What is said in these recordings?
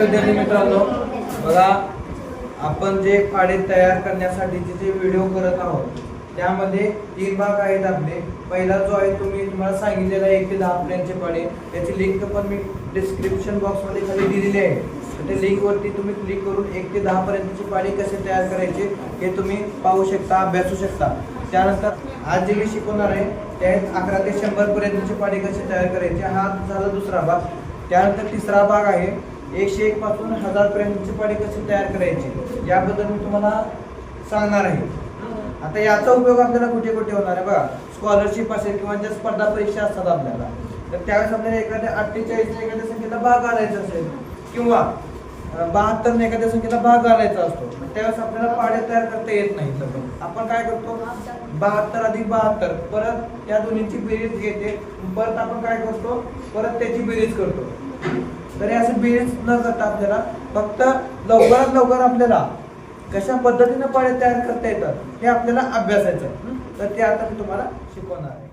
विद्यार्थी मित्रांनो, बघा आपण जे पाढे तयार करण्यासाठीचे जे व्हिडिओ करत आहोत त्यामध्ये 3 भाग आहेत आपले. पहिला जो आहे तुम्हाला सांगितलेला 1 ते 10 पर्यंतचे पाढे, त्याची लिंक पण मी डिस्क्रिप्शन बॉक्समध्ये खाली दिलेली आहे. त्या लिंकवरती तुम्ही क्लिक करून 1 ते 10 पर्यंतचे पाढे कसे तयार करायचे हे तुम्ही पाहू शकता, अभ्यासू शकता. त्यानंतर आज जे मी शिकवणार आहे त्यात 11 ते 100 पर्यंतचे पाढे कसे तयार करायचे, हा झाला दुसरा भाग. त्यानंतर तिसरा भाग आहे 101 पासून 1000 पर्यंतचे पाढे कसे तयार करायचे याबद्दल मी तुम्हाला सांगणार आहे. आता याचा उपयोग आपल्याला कुठे कुठे होणार आहे बघा. स्कॉलरशिप असेल किंवा ज्या स्पर्धा परीक्षा असतात आपल्याला, तर त्यावेळेस आपल्याला एखाद्या 48 एखाद्या संख्येला भाग घालायचा असेल किंवा 72 एखाद्या संख्येला भाग घालायचा असतो, त्यावेळेस आपल्याला पाढे तयार करता येत नाही. तर आपण काय करतो, 72 अधिक 72 परत त्या दोन्हीची बेरीज घेते, परत आपण काय करतो, परत त्याची बेरीज करतो. तर हे असं बेरीज न करता आपल्याला फक्त लवकरात लवकर आपल्याला कशा पद्धतीने पाढे तयार करता येतात हे आपल्याला अभ्यासायचं. तर ते आता मी तुम्हाला शिकवणार आहे.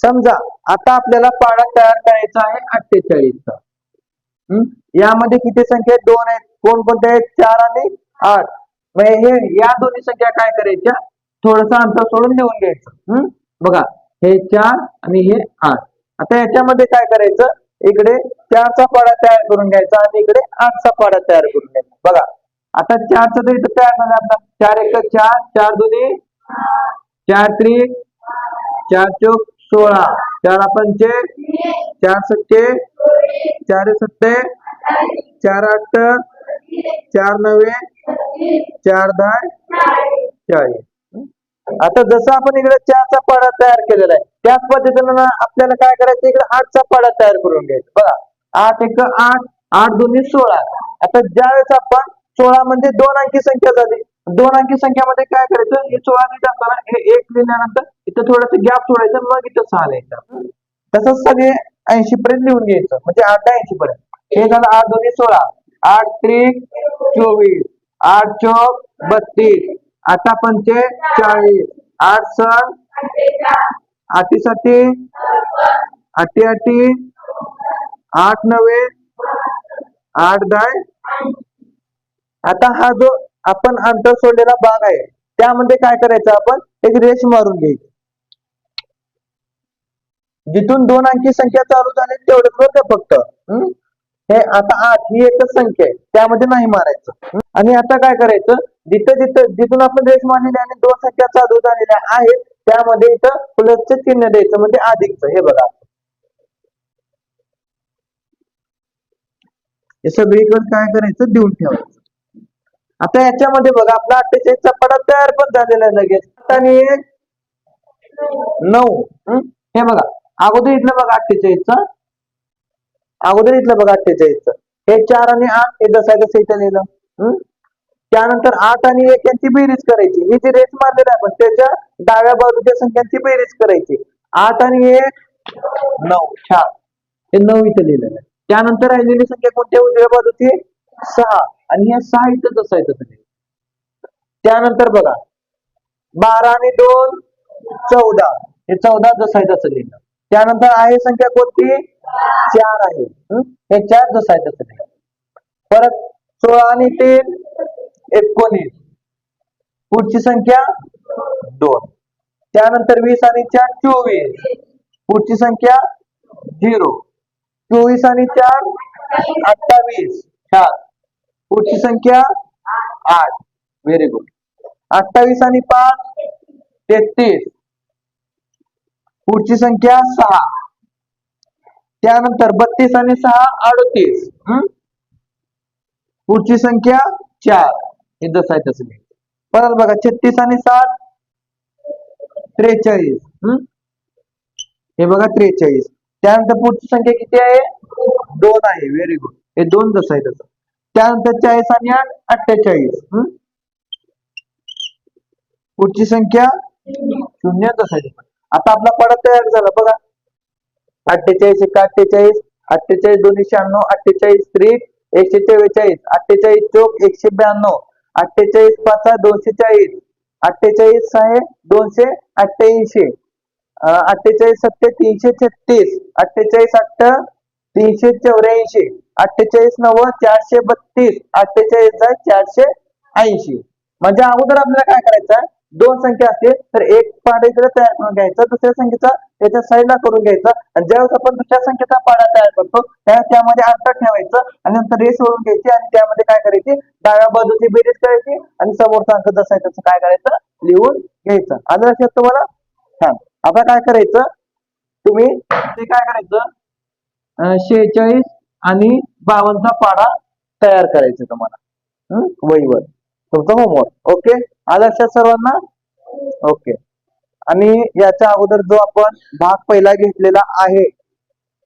समजा आता आपल्याला पाढा तयार करायचा आहे 48 चा. यामध्ये किती संख्या आहेत? 2 आहेत. कोणकोणत्या आहेत? 4 आणि 8. हे या दोन्ही संख्या काय करायच्या, थोडस अंतर सोडून लिहून घ्यायचं. बघा, हे 4 आणि हे 8. आता याच्यामध्ये काय करायचं, इकडे 4 चा पाढा तयार करून घ्यायचा आणि इकडे 8 चा पाढा तयार करून घ्यायचा. बघा, आता 4 चा तर इथं तयार झाला आपला. 4 1 4, 4 2 4 3, 4 4 16, 4 5 4 7 4 7 4 8 4 9 4 10 40. आता जसं आपण इकडे 4 चा पाढा तयार केलेला आहे त्याच पद्धतीने आपल्याला काय करायचं, इकडे 8 चा पाढा तयार करून घ्यायचा. बघा, 8 1 8, 8 2 16. आता ज्यावेळेस आपण 16 म्हणजे 2 अंकी संख्या झाली, 2 अंकी संख्यामध्ये काय करायचं, हे 16 लिहित असताना हे 1 लिहिल्यानंतर इथं थोडस गॅप सोडायचं, मग इथं 6 लिहायचं. तसंच सगळे 80 पर्यंत लिहून घ्यायचं, म्हणजे 8 80 पर्यंत. हे झालं 8 2 16, 8 3 24, 8 4 32, 8 5 40, 8 7 8 7 8 8 9 8 10. आता हा जो आपण अंतर सोडलेला भाग आहे त्यामध्ये काय करायचं, आपण एक रेष मारून घ्यायची. जिथून 2 अंकी संख्या चालू झाली तेवढंच बरं का फक्त. हे आता 8 ही एकच संख्या आहे, त्यामध्ये नाही मारायचं. आणि आता काय करायचं, जिथून आपण रेष मारलेली आणि 2 संख्या चालू झालेल्या आहेत त्यामध्ये इथं प्लसचं चिन्ह द्यायचं, म्हणजे अधिकचं. हे बघा, हे सगळीकडे काय करायचं, देऊन ठेवायचं. आता याच्यामध्ये बघा, आपला 48 चा पाढा तयार पण झालेला आहे लगेच. आणि 9, हे बघा, अगोदर इथलं बघा 48 चा, अगोदर इथलं बघा 48 चा, हे 4 आणि 8 हे जसं इथं लिहिलं. त्यानंतर 8 आणि 1 यांची बेरीज करायची. ही जी रेष मारलेली आहे पण त्याच्या डाव्या बाजूच्या संख्यांची बेरीज करायची. 8 आणि 1 9, 4, हे 9 इथं लिहिलेलं आहे. त्यानंतर राहिलेली संख्या कोणत्या, उजव्या बाजूची 6, आणि हे 6 इथं जसं आहे तसं. त्यानंतर बघा 12 आणि 2 14, हे 14 जसं आहे तसं लिहिलं. त्यानंतर आहे संख्या कोणती, 4 आहे, हे 4 जसं आहे तसं लिहिलं. परत 16 आणि 3 19, पुढची संख्या 2. त्यानंतर 20 आणि 4 24, पुढची संख्या 0. 24 आणि 4 28, 4, पुढची संख्या 8. Very good. 28 आणि 5 33, पुढची संख्या 6. त्यानंतर 32 आणि 6 38, पुढची संख्या 4. हे जसं आहे तसं. परत बघा 36 आणि 7 43, हे बघा 43. त्यानंतर पुढची संख्या किती आहे, 2 आहे. Very good. हे 2 जसं आहे तसं. त्यानंतर 40 आणि 8 48, पुढची संख्या 0 जसं आहे. आता आपला पाढा तयार झाला बघा. 48 1 48, 48 2 96, 48 3 144, 48 4 192, 48 5 240, 48 6 288, 48 7 336, 48 8 384, 48 9 432, 48 जाय 480. म्हणजे अगोदर आपल्याला काय करायचं, दोन संख्या असतील तर एक पाढा इकडे तयार करून घ्यायचा, दुसऱ्या संख्येचा त्याच्या साईडला करून घ्यायचा, आणि ज्यावेळेस आपण दुसऱ्या संख्येचा पाढा तयार करतो त्यामध्ये अंतर ठेवायचं आणि नंतर रेस ओढून घ्यायची आणि त्यामध्ये काय करायची, डाव्या बाजूची बेरीज करायची आणि समोरचा अंक जसा आहे तसं काय करायचं, लिहून घ्यायचं. आलं लक्षात तुम्हाला? छान. आता काय करायचं, तुम्ही ते काय करायचं, 46 आणि 52चा पाढा तयार करायचा तुम्हाला वहीवर, तुमचं होमवर्क. ओके, आलं लक्षात सर्वांना? ओके. आणि याच्या अगोदर जो आपण भाग पहिला घेतलेला आहे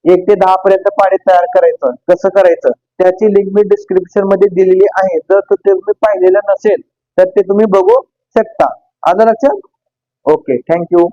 1 ते 10 पर्यंत पाढे तयार करायचं कसं करायचं, त्याची लिंक मी डिस्क्रिप्शन मध्ये दिलेली आहे. जर ते तुम्ही पाहिलेलं नसेल तर ते तुम्ही बघू शकता. आलं लक्षात? Okay, thank you.